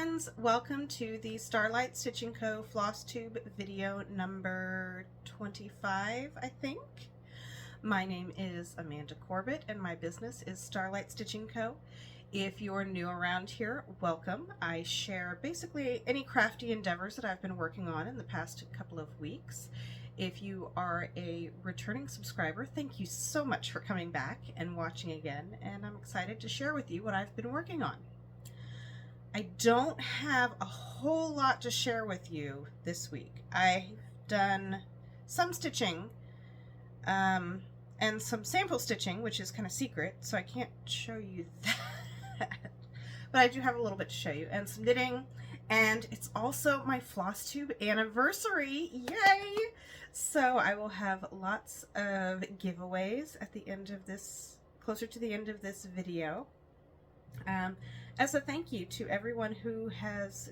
friends, welcome to the Starlight Stitching Co. Flosstube video number 25, I think. My name is Amanda Corbett and my business is Starlight Stitching Co. If you're new around here, welcome. I share basically any crafty endeavors that I've been working on in the past couple of weeks. If you are a returning subscriber, thank you so much for coming back and watching again, and I'm excited to share with you what I've been working on. I don't have a whole lot to share with you this week. I've done some stitching and some sample stitching, which is kind of secret, so I can't show you that. But I do have a little bit to show you, and some knitting, and it's also my Flosstube anniversary. Yay! So I will have lots of giveaways at the end of this, closer to the end of this video. As a thank you to everyone who has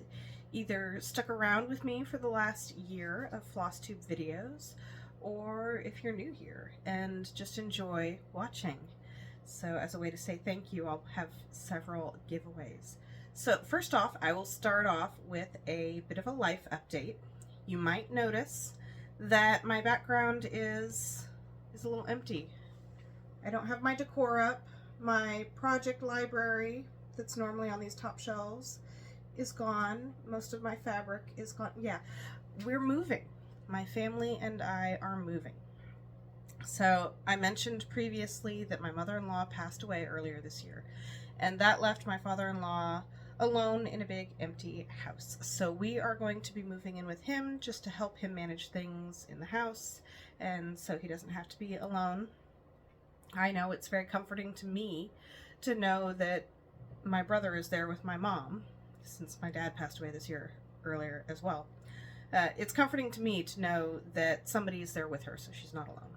either stuck around with me for the last year of Flosstube videos, or if you're new here and just enjoy watching. So as a way to say thank you, I'll have several giveaways. So first off, I will start off with a bit of a life update. You might notice that my background is a little empty. I don't have my decor up. My project library that's normally on these top shelves is gone. Most of my fabric is gone. Yeah, we're moving. My family and I are moving. So I mentioned previously that my mother-in-law passed away earlier this year, and that left my father-in-law alone in a big empty house. So we are going to be moving in with him just to help him manage things in the house, and so he doesn't have to be alone. I know it's very comforting to me to know that my brother is there with my mom, since my dad passed away this year earlier as well. It's comforting to me to know that somebody is there with her, so she's not alone.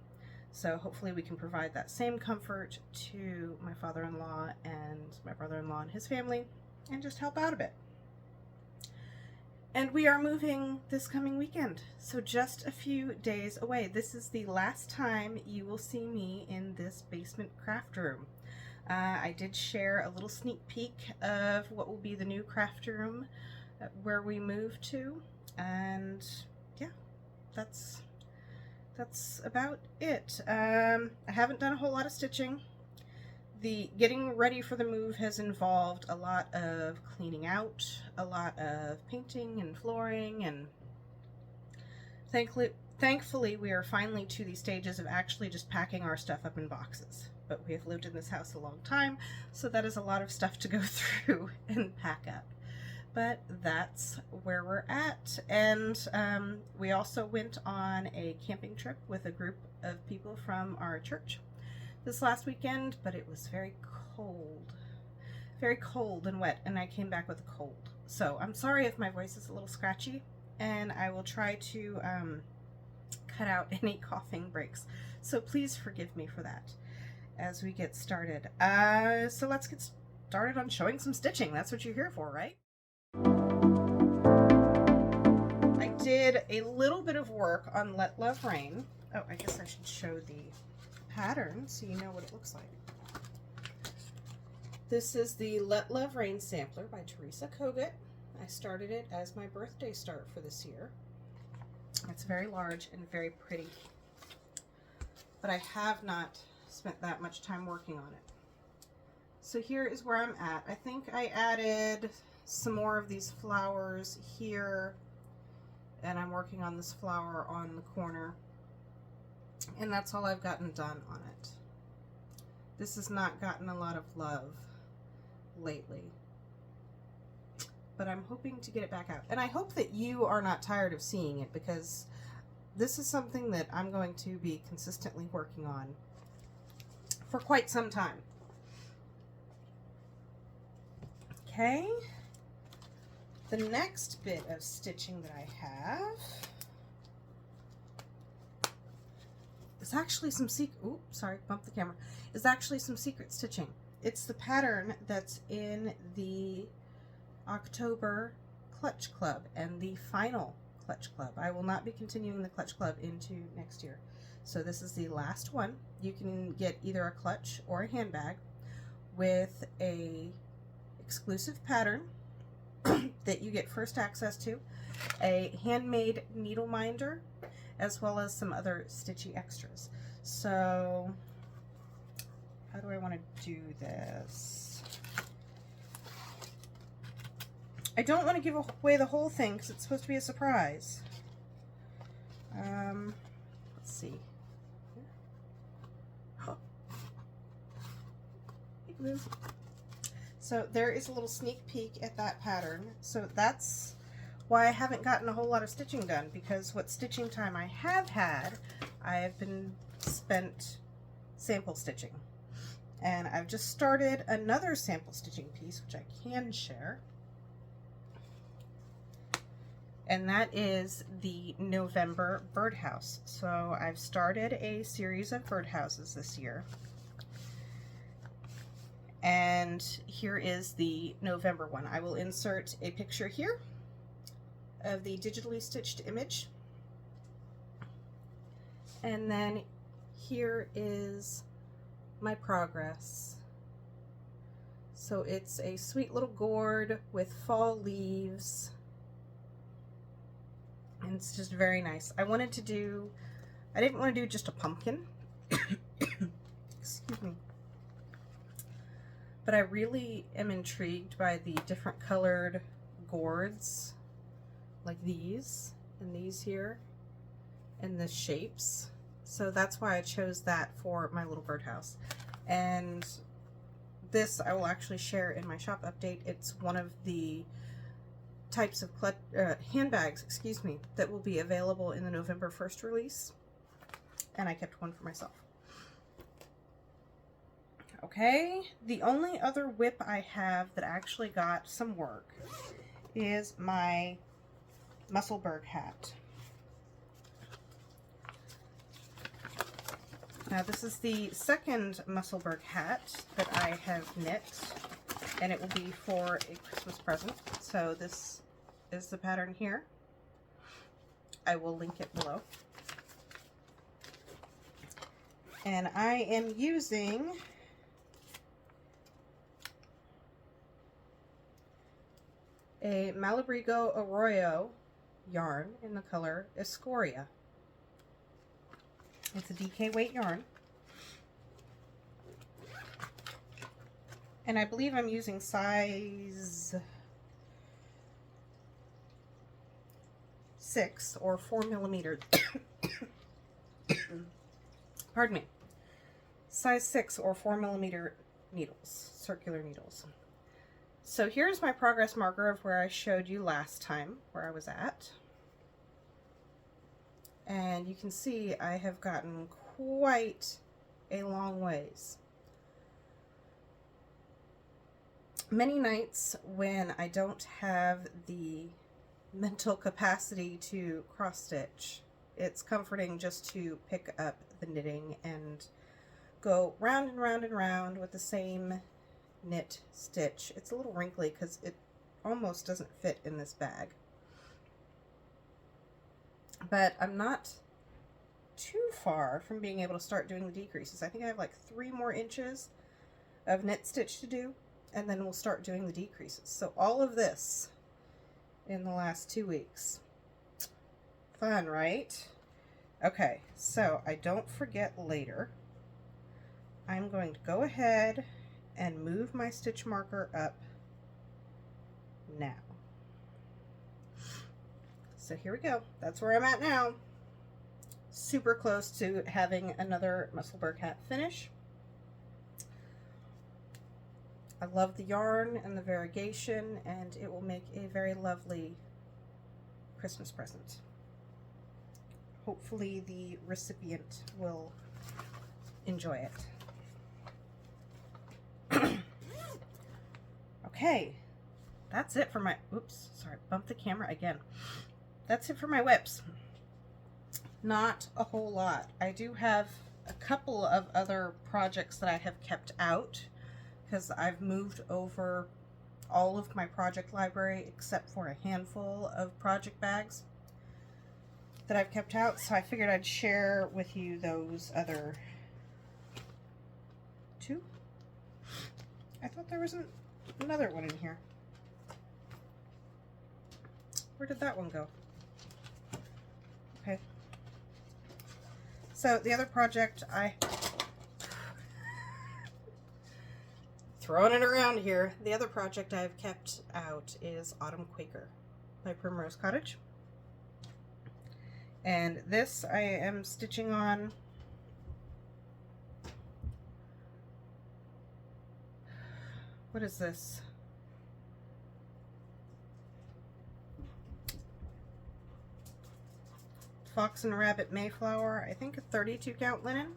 So hopefully we can provide that same comfort to my father-in-law and my brother-in-law and his family, and just help out a bit. And we are moving this coming weekend, so just a few days away. This is the last time you will see me in this basement craft room. I did share a little sneak peek of what will be the new craft room where we move to, and yeah, that's about it. I haven't done a whole lot of stitching. The getting ready for the move has involved a lot of cleaning out, a lot of painting and flooring, and thankfully we are finally to the stages of actually just packing our stuff up in boxes. But we have lived in this house a long time, so that is a lot of stuff to go through and pack up. But that's where we're at. And we also went on a camping trip with a group of people from our church this last weekend, but it was very cold and wet, and I came back with a cold. So I'm sorry if my voice is a little scratchy, and I will try to cut out any coughing breaks. So please forgive me for that as we get started. So let's get started on showing some stitching. That's what you're here for, right? I did a little bit of work on Let Love Rain. Oh, I guess I should show the pattern so you know what it looks like. This is the Let Love Rain sampler by Teresa Kogut. I started it as my birthday start for this year. It's very large and very pretty, but I have not spent that much time working on it. So here is where I'm at. I think I added some more of these flowers here, and I'm working on this flower on the corner, and that's all I've gotten done on it. This has not gotten a lot of love lately, but I'm hoping to get it back out, and I hope that you are not tired of seeing it, because this is something that I'm going to be consistently working on for quite some time. Okay, the next bit of stitching that I have is actually some secret, oops, sorry, bumped the camera, is actually some secret stitching. It's the pattern that's in the October Clutch Club and the final Clutch Club. I will not be continuing the Clutch Club into next year. So this is the last one. You can get either a clutch or a handbag with a exclusive pattern that you get first access to, a handmade needle minder, as well as some other stitchy extras. So how do I want to do this? I don't want to give away the whole thing because it's supposed to be a surprise. Let's see. So there is a little sneak peek at that pattern. So that's why I haven't gotten a whole lot of stitching done, because what stitching time I have had, I have been spent sample stitching. And I've just started another sample stitching piece, which I can share. And that is the November birdhouse. So I've started a series of birdhouses this year. And here is the November one. I will insert a picture here of the digitally stitched image. And then here is my progress. So it's a sweet little gourd with fall leaves. And it's just very nice. I didn't want to do just a pumpkin. Excuse me. But I really am intrigued by the different colored gourds, like these and these here, and the shapes. So that's why I chose that for my little birdhouse. And this I will actually share in my shop update. It's one of the types of handbags, excuse me, that will be available in the November 1st release. And I kept one for myself. Okay, the only other whip I have that actually got some work is my Mussleburgh hat. Now this is the second Mussleburgh hat that I have knit, and it will be for a Christmas present. So this is the pattern here. I will link it below. And I am using a Malabrigo Arroyo yarn in the color Escoria. It's a DK weight yarn. And I believe I'm using size 6 or 4mm. Pardon me. Size 6 or 4mm needles, circular needles. So here's my progress marker of where I showed you last time, where I was at. And you can see I have gotten quite a long ways. Many nights when I don't have the mental capacity to cross stitch, it's comforting just to pick up the knitting and go round and round and round with the same knit stitch. It's a little wrinkly because it almost doesn't fit in this bag. But I'm not too far from being able to start doing the decreases. I think I have like 3 more inches of knit stitch to do, and then we'll start doing the decreases. So all of this in the last 2 weeks. Fun, right? Okay, so I don't forget later, I'm going to go ahead and move my stitch marker up now. So here we go. That's where I'm at now. Super close to having another Mussleburgh hat finish. I love the yarn and the variegation, and it will make a very lovely Christmas present. Hopefully the recipient will enjoy it. Okay, that's it for my, oops, sorry, bumped the camera again. That's it for my whips. Not a whole lot. I do have a couple of other projects that I have kept out because I've moved over all of my project library except for a handful of project bags that I've kept out, so I figured I'd share with you those other 2. I thought there was another one in here. Where did that one go? Okay. So the other project throwing it around here. The other project I've kept out is Autumn Quaker by Primrose Cottage. And this I am stitching on what is this? Fox and Rabbit Mayflower, I think a 32 count linen.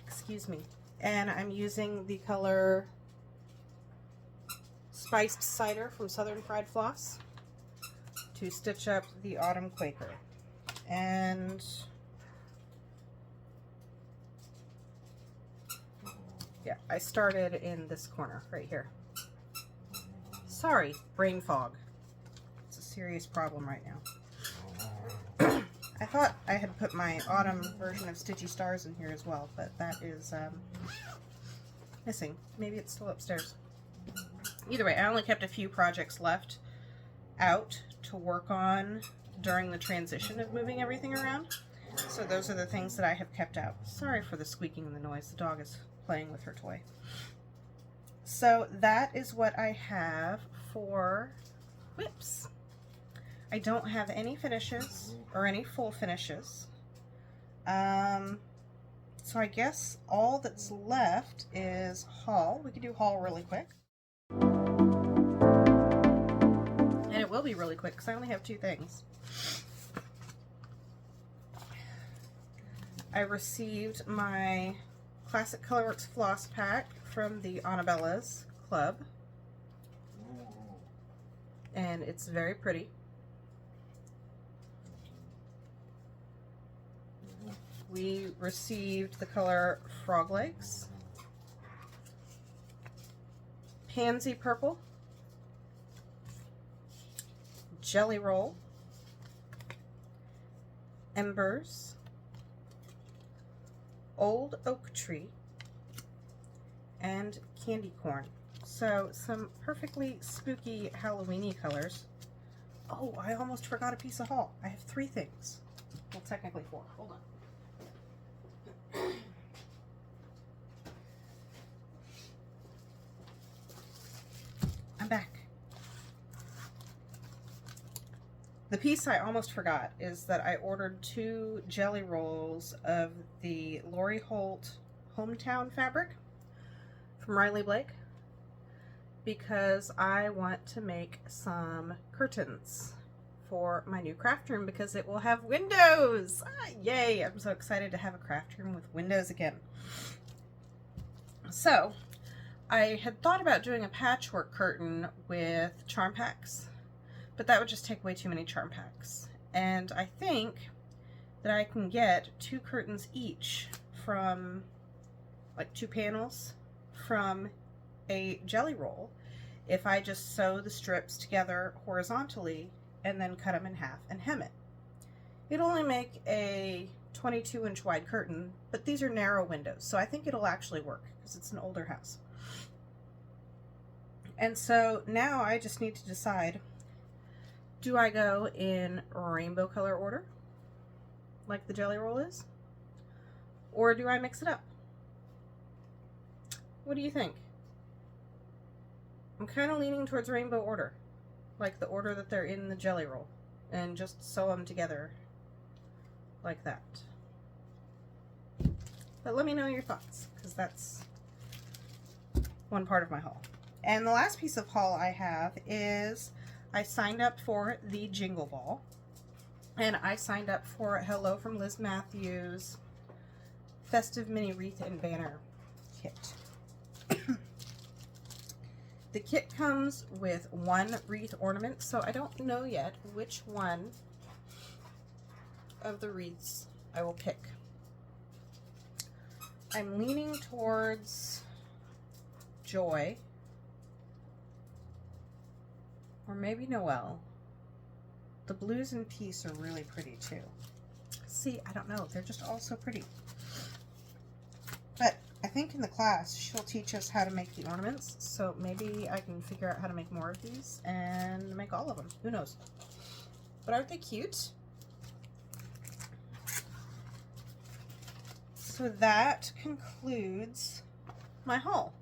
Excuse me. And I'm using the color Spiced Cider from Southern Fried Floss to stitch up the Autumn Quaker. And yeah, I started in this corner right here. Sorry, brain fog. It's a serious problem right now. I thought I had put my autumn version of Stitchy Stars in here as well, but that is missing. Maybe it's still upstairs. Either way, I only kept a few projects left out to work on during the transition of moving everything around. So those are the things that I have kept out. Sorry for the squeaking and the noise. The dog is playing with her toy. So that is what I have for whips. I don't have any finishes or any full finishes. So I guess all that's left is haul. We could do haul really quick. And it will be really quick because I only have two things. I received my Classic Colorworks Floss Pack from the Annabella's Club. And it's very pretty. We received the color Frog Legs, Pansy Purple, Jelly Roll, Embers, Old Oak Tree, and Candy Corn. So some perfectly spooky Halloween-y colors. Oh, I almost forgot a piece of haul. I have 3 things. Well, technically 4. Hold on. I'm back. The piece I almost forgot is that I ordered 2 jelly rolls of the Lori Holt Hometown fabric from Riley Blake because I want to make some curtains for my new craft room because it will have windows. Yay! I'm so excited to have a craft room with windows again. So I had thought about doing a patchwork curtain with charm packs, but that would just take way too many charm packs. And I think that I can get 2 curtains each from, like 2 panels from a jelly roll if I just sew the strips together horizontally and then cut them in half and hem it. It'll only make a 22-inch wide curtain, but these are narrow windows, so I think it'll actually work because it's an older house. And so now I just need to decide, do I go in rainbow color order, like the jelly roll is, or do I mix it up? What do you think? I'm kind of leaning towards rainbow order, like the order that they're in the jelly roll, and just sew them together like that. But let me know your thoughts, because that's one part of my haul. And the last piece of haul I have is I signed up for the Jingle Ball, and I signed up for Hello from Liz Matthews Festive Mini Wreath and Banner kit. The kit comes with 1 wreath ornament, so I don't know yet which one of the wreaths I will pick. I'm leaning towards Joy, or maybe Noel. The blues and peace are really pretty too. See, I don't know, they're just all so pretty. But I think in the class she'll teach us how to make the ornaments, so maybe I can figure out how to make more of these and make all of them. Who knows? But aren't they cute? So that concludes my haul.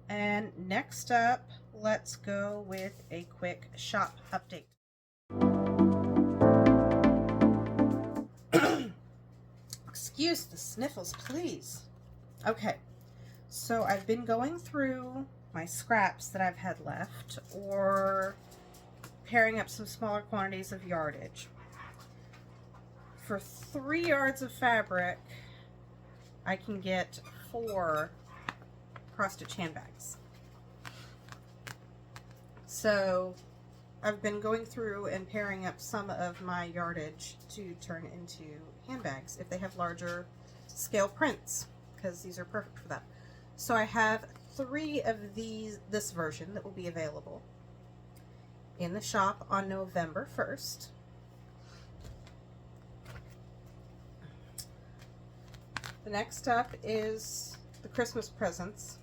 And next up, let's go with a quick shop update. Excuse the sniffles, please. Okay, so I've been going through my scraps that I've had left, or pairing up some smaller quantities of yardage. For 3 yards of fabric, I can get 4 cross-stitch handbags. So I've been going through and pairing up some of my yardage to turn into handbags if they have larger scale prints, because these are perfect for that. So I have 3 of this version that will be available in the shop on November 1st. The next up is the Christmas presents.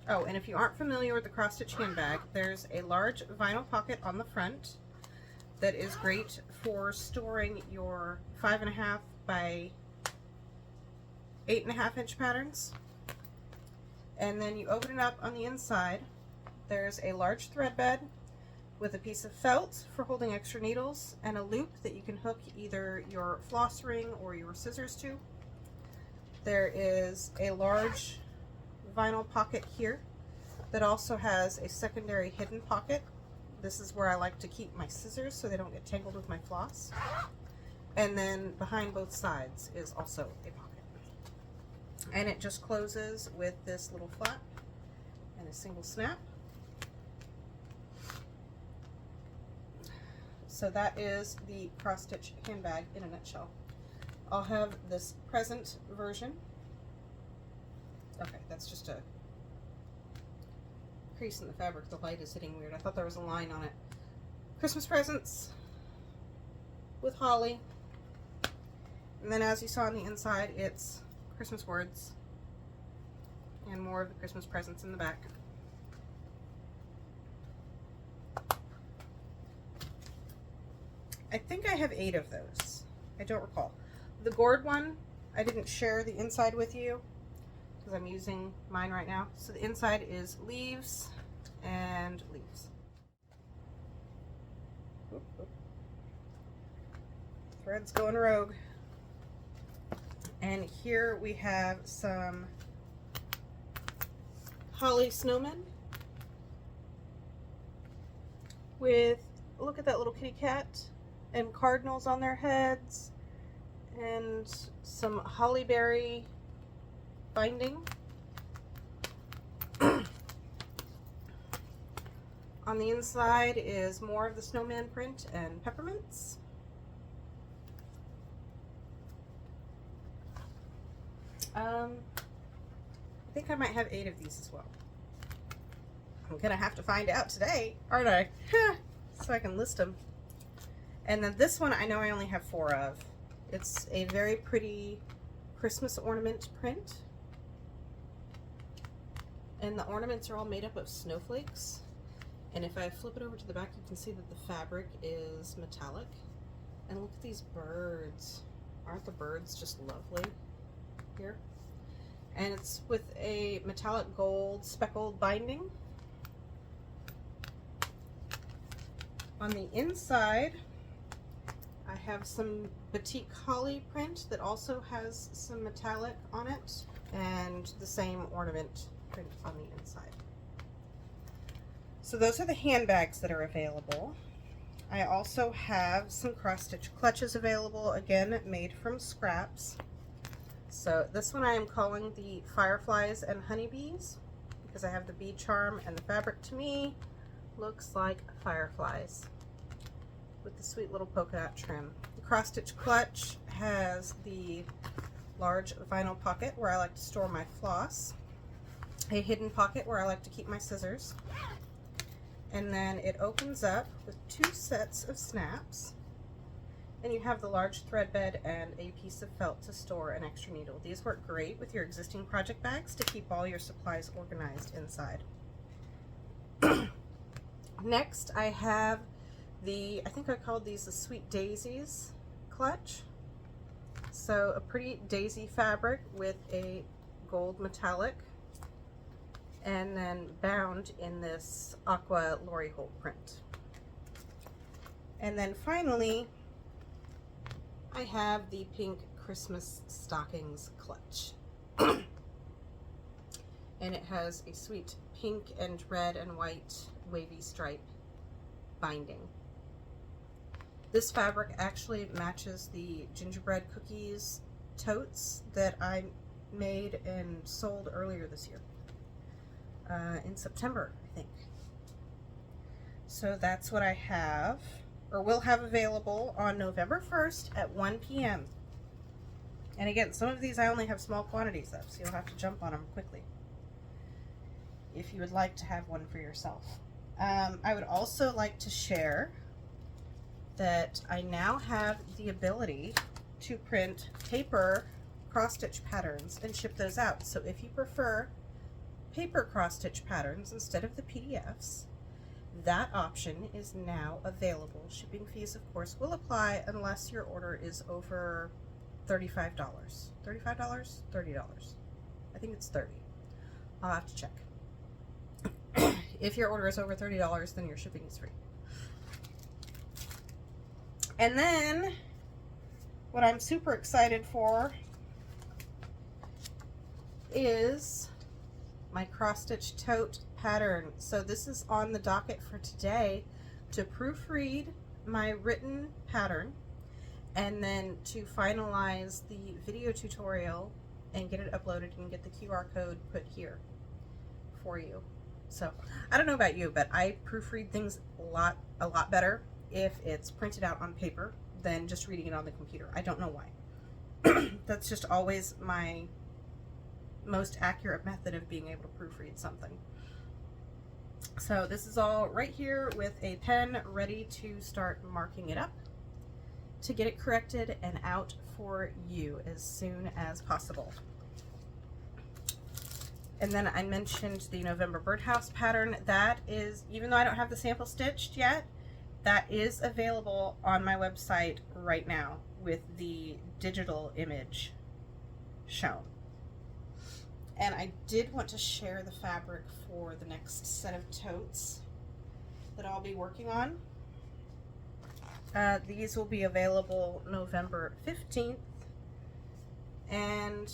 Oh, and if you aren't familiar with the cross-stitch handbag, there's a large vinyl pocket on the front that is great for storing your 5.5 by 8.5 inch patterns. And then you open it up on the inside. There's a large thread bed with a piece of felt for holding extra needles and a loop that you can hook either your floss ring or your scissors to. There is a large vinyl pocket here that also has a secondary hidden pocket. This is where I like to keep my scissors so they don't get tangled with my floss. And then behind both sides is also a pocket. And it just closes with this little flap and a single snap. So that is the cross-stitch handbag in a nutshell. I'll have this present version. Okay, that's just a crease in the fabric. The light is hitting weird. I thought there was a line on it. Christmas presents with holly. And then as you saw on the inside, it's Christmas words and more of the Christmas presents in the back. I think I have 8 of those. I don't recall. The gourd one, I didn't share the inside with you because I'm using mine right now. So the inside is leaves and leaves. Oop, oop. Thread's going rogue. And here we have some holly snowmen with, look at that little kitty cat, and cardinals on their heads, and some holly berry binding. On the inside is more of the snowman print and peppermints. I think I might have 8 of these as well. I'm gonna have to find out today, aren't I? So I can list them. And then this one I know I only have 4 of. It's a very pretty Christmas ornament print. And the ornaments are all made up of snowflakes. And if I flip it over to the back, you can see that the fabric is metallic. And look at these birds. Aren't the birds just lovely here? And it's with a metallic gold speckled binding. On the inside, I have some batik holly print that also has some metallic on it, and the same ornament print on the inside. So those are the handbags that are available. I also have some cross-stitch clutches available, again made from scraps. So this one I am calling the Fireflies and Honeybees because I have the bee charm, and the fabric to me looks like fireflies with the sweet little polka dot trim. The cross-stitch clutch has the large vinyl pocket where I like to store my floss, a hidden pocket where I like to keep my scissors, and then it opens up with 2 sets of snaps, And you have the large thread bed and a piece of felt to store an extra needle. These work great with your existing project bags to keep all your supplies organized inside. Next, I have I think I called these the Sweet Daisies clutch. So a pretty daisy fabric with a gold metallic, and then bound in this aqua Lori Holt print. And then finally, I have the pink Christmas stockings clutch. And it has a sweet pink and red and white wavy stripe binding. This fabric actually matches the gingerbread cookies totes that I made and sold earlier this year. In September, I think. So that's what I have, or will have available on November 1st at 1 p.m. And again, some of these I only have small quantities of, so you'll have to jump on them quickly if you would like to have one for yourself. I would also like to share that I now have the ability to print paper cross-stitch patterns and ship those out. So if you prefer paper cross-stitch patterns instead of the PDFs, that option is now available. Shipping fees, of course, will apply unless your order is over $35. $35? $30. I think it's $30. I'll have to check. If your order is over $30, then your shipping is free. And then, what I'm super excited for is my cross-stitch tote pattern. So this is on the docket for today to proofread my written pattern and then to finalize the video tutorial and get it uploaded and get the QR code put here for you. So I don't know about you, but I proofread things a lot better if it's printed out on paper than just reading it on the computer. I don't know why. That's just always my most accurate method of being able to proofread something. So this is all right here with a pen ready to start marking it up to get it corrected and out for you as soon as possible. And then I mentioned the November birdhouse pattern. That is, even though I don't have the sample stitched yet, that is available on my website right now with the digital image shown. And I did want to share the fabric for the next set of totes that I'll be working on. These will be available November 15th. And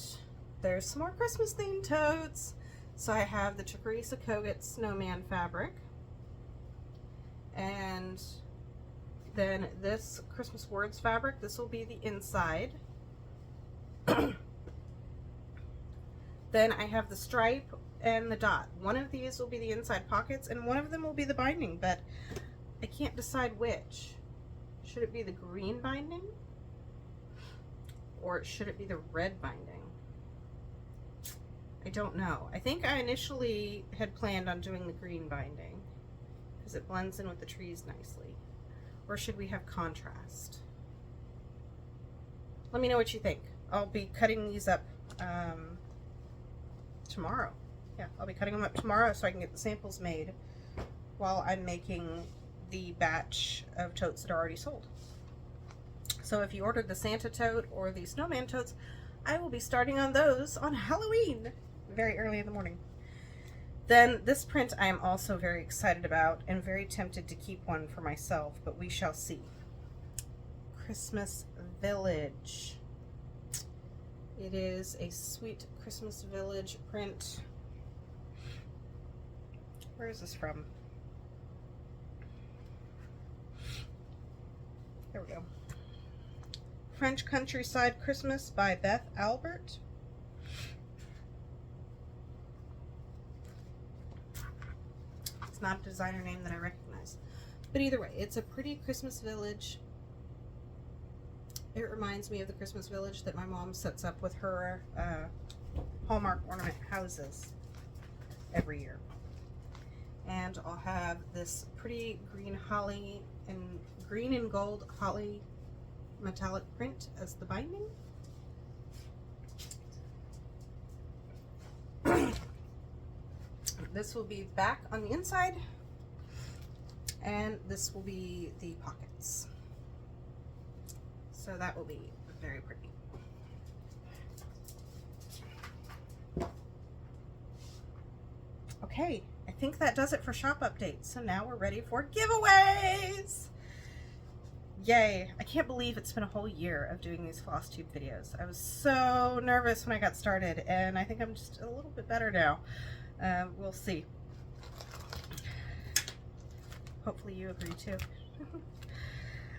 there's some more Christmas themed totes. So I have the Teresa Kogut snowman fabric. And then this Christmas words fabric, this will be the inside. Then I have the stripe and the dot. One of these will be the inside pockets and one of them will be the binding, but I can't decide which. Should it be the green binding or should it be the red binding? I don't know. I think I initially had planned on doing the green binding because it blends in with the trees nicely. Or should we have contrast? Let me know what you think. I'll be cutting these up tomorrow. Yeah, I'll be cutting them up tomorrow so I can get the samples made while I'm making the batch of totes that are already sold. So if you ordered the Santa tote or the snowman totes, I will be starting on those on Halloween, very early in the morning. Then this print I am also very excited about and very tempted to keep one for myself, but we shall see. Christmas Village. It is a sweet Christmas Village print. Where is this from? There we go. French Countryside Christmas by Beth Albert. It's not a designer name that I recognize. But either way, it's a pretty Christmas village. It reminds me of the Christmas village that my mom sets up with her Hallmark ornament houses every year. And I'll have this pretty green holly and green and gold holly metallic print as the binding. This will be back on the inside, and this will be the pockets. So that will be very pretty. Okay, I think that does it for shop updates. So now we're ready for giveaways. Yay, I can't believe it's been a whole year of doing these Flosstube videos. I was so nervous when I got started, and I think I'm just a little bit better now. We'll see. Hopefully you agree too.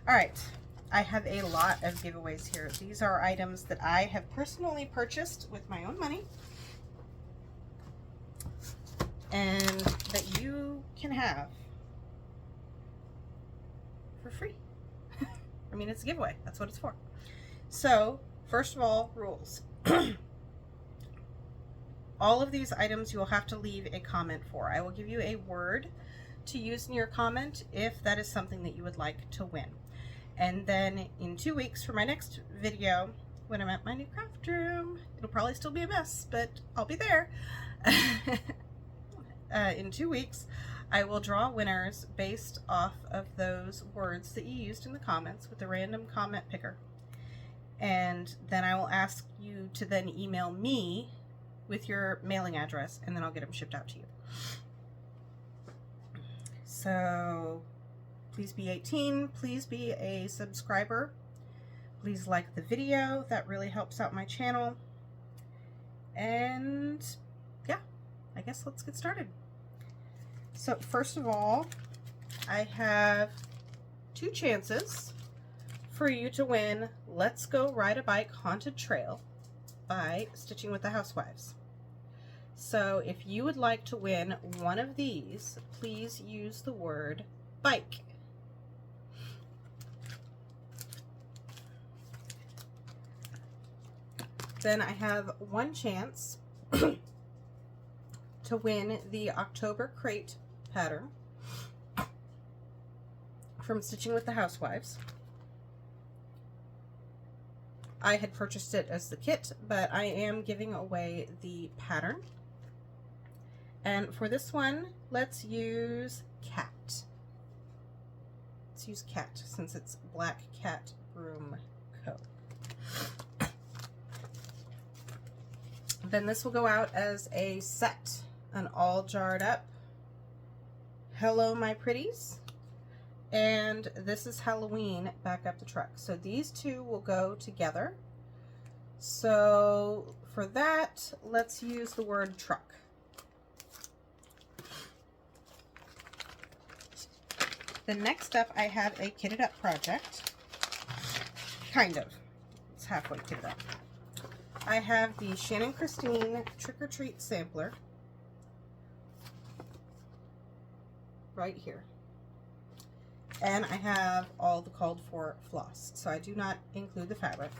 All right, I have a lot of giveaways here. These are items that I have personally purchased with my own money and that you can have for free. I mean, it's a giveaway. That's what it's for. So, first of all, rules. All of these items you will have to leave a comment for. I will give you a word to use in your comment if that is something that you would like to win. And then in 2 weeks for my next video, when I'm at my new craft room, it'll probably still be a mess, but I'll be there. In 2 weeks, I will draw winners based off of those words that you used in the comments with a random comment picker. And then I will ask you to then email me with your mailing address, and then I'll get them shipped out to you. So please be 18, please be a subscriber, please like the video, that really helps out my channel. And yeah, I guess let's get started. So first of all, I have 2 chances for you to win Let's Go Ride a Bike Haunted Trail by Stitching with the Housewives. So if you would like to win one of these, please use the word bike. Then I have 1 chance to win the October Crate pattern from Stitching with the Housewives. I had purchased it as the kit, but I am giving away the pattern. And for this one, let's use cat. Let's use cat since it's Black Cat Broom Co. Then this will go out as a set, an all jarred up Hello My Pretties. And this is Halloween Back Up the Truck. So these 2 will go together. So for that, let's use the word truck. Then next up, I have a kitted up project. Kind of. It's halfway kitted up. I have the Shannon Christine Trick or Treat Sampler right here. And I have all the called for floss, so I do not include the fabric.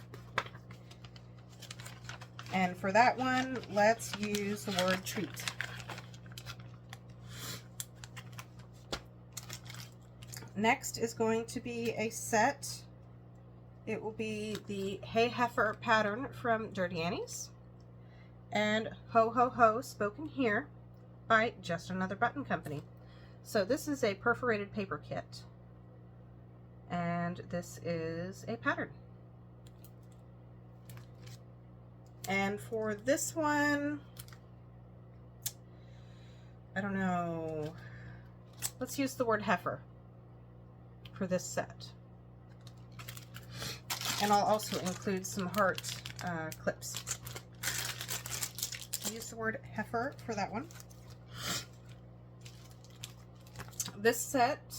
And for that one, let's use the word treat. Next is going to be a set. It will be the Hey Heifer pattern from Dirty Annie's and Ho Ho Ho Spoken Here by Just Another Button Company. So this is a perforated paper kit, and this is a pattern. And for this one, I don't know, let's use the word heifer for this set. And I'll also include some heart clips. I'll use the word heifer for that one. This set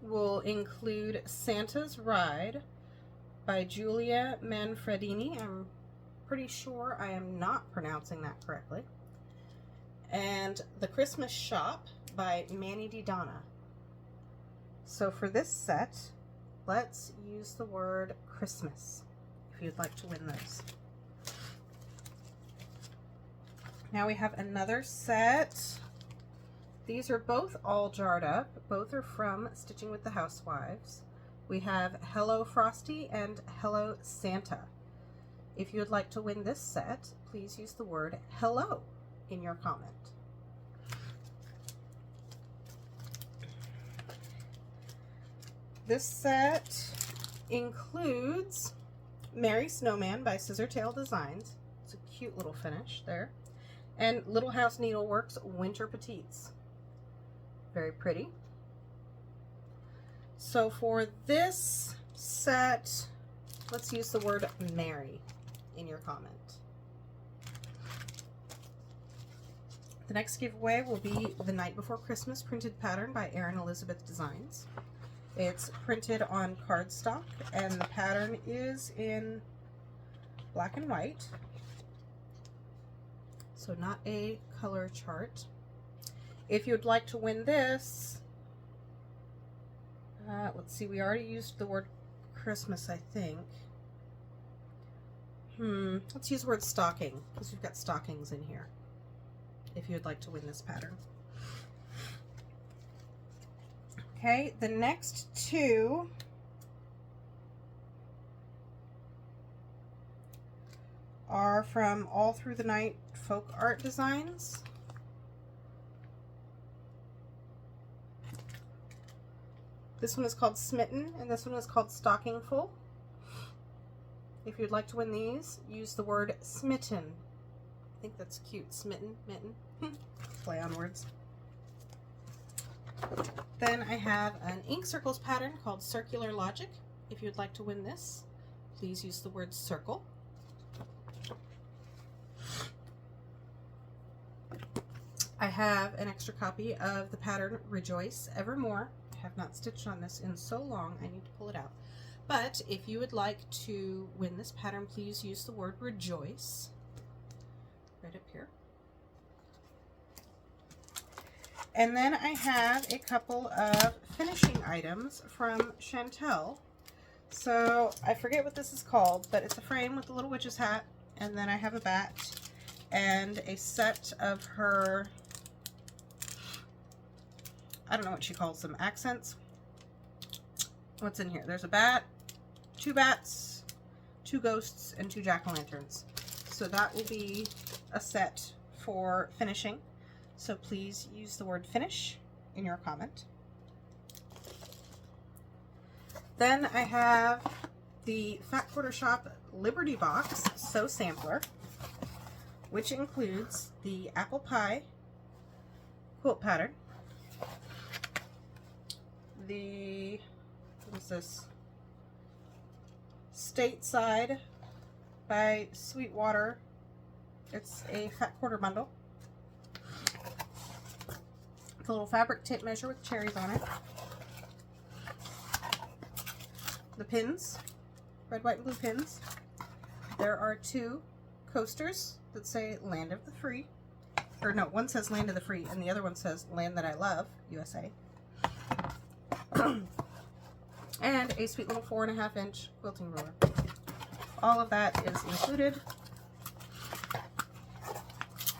will include Santa's Ride by Julia Manfredini. I'm pretty sure I am not pronouncing that correctly. And The Christmas Shop by Manny Di Donna. So for this set, let's use the word Christmas if you'd like to win those. Now we have another set. These are both all jarred up. Both are from Stitching with the Housewives. We have Hello Frosty and Hello Santa. If you would like to win this set, please use the word hello in your comment. This set includes Merry Snowman by Scissortail Designs. It's a cute little finish there. And Little House Needleworks Winter Petites. Very pretty. So for this set, let's use the word merry in your comment. The next giveaway will be The Night Before Christmas printed pattern by Erin Elizabeth Designs. It's printed on cardstock and the pattern is in black and white. So not a color chart. If you'd like to win this, let's see, we already used the word Christmas, I think. Let's use the word stocking, because we've got stockings in here, if you'd like to win this pattern. Okay, the next two are from All Through the Night Folk Art Designs. This one is called Smitten, and this one is called Stocking Full. If you'd like to win these, use the word smitten. I think that's cute. Smitten, mitten. Play on words. Then I have an ink circles pattern called Circular Logic. If you'd like to win this, please use the word circle. I have an extra copy of the pattern Rejoice Evermore. I have not stitched on this in so long, I need to pull it out. But if you would like to win this pattern, please use the word rejoice right up here. And then I have a couple of finishing items from Chantel. So I forget what this is called, but it's a frame with a little witch's hat, and then I have a bat and a set of her, I don't know what she calls them, accents. What's in here? There's a bat, 2 bats, 2 ghosts, and 2 jack-o'-lanterns. So that will be a set for finishing. So please use the word finish in your comment. Then I have the Fat Quarter Shop Liberty Box Sew Sampler, which includes the apple pie quilt pattern, the, what is this, Stateside by Sweetwater. It's a fat quarter bundle. The little fabric tape measure with cherries on it. The pins, red, white, and blue pins. There are 2 coasters that say Land of the Free. Or no, one says Land of the Free and the other one says Land That I Love, USA. And a sweet little 4.5-inch quilting ruler. All of that is included.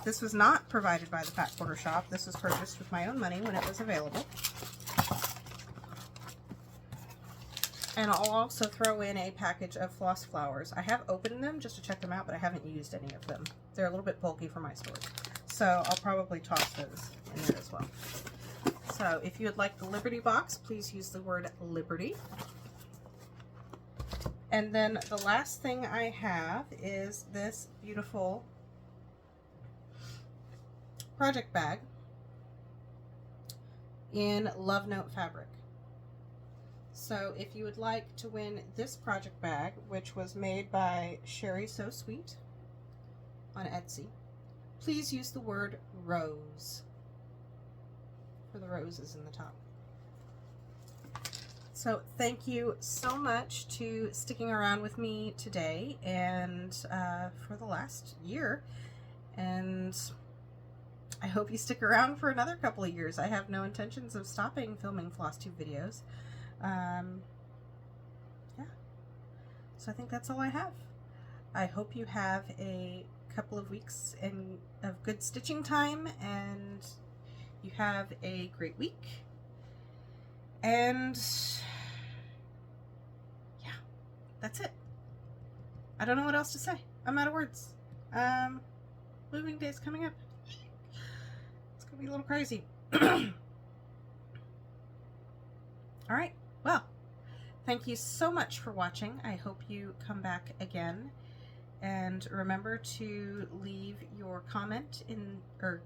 This was not provided by the Fat Quarter Shop. This was purchased with my own money when it was available. And I'll also throw in a package of floss flowers. I have opened them just to check them out, but I haven't used any of them. They're a little bit bulky for my stores. So I'll probably toss those in there as well. So if you would like the Liberty Box, please use the word Liberty. And then the last thing I have is this beautiful project bag in Love Note fabric. So if you would like to win this project bag, which was made by Sherry So Sweet on Etsy, please use the word rose for the roses in the top. So thank you so much to sticking around with me today and for the last year, and I hope you stick around for another couple of years. I have no intentions of stopping filming Flosstube videos. Yeah, so I think that's all I have. I hope you have a couple of weeks of good stitching time, and you have a great week. And that's it. I don't know what else to say. I'm out of words. Moving day's coming up. It's gonna be a little crazy. All right, well, thank you so much for watching. I hope you come back again, and remember to leave your comment or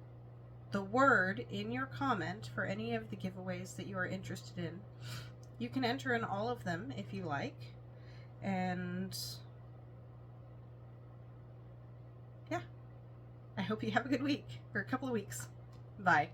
the word in your comment for any of the giveaways that you are interested in. You can enter in all of them if you like, and yeah, I hope you have a good week, or a couple of weeks. Bye.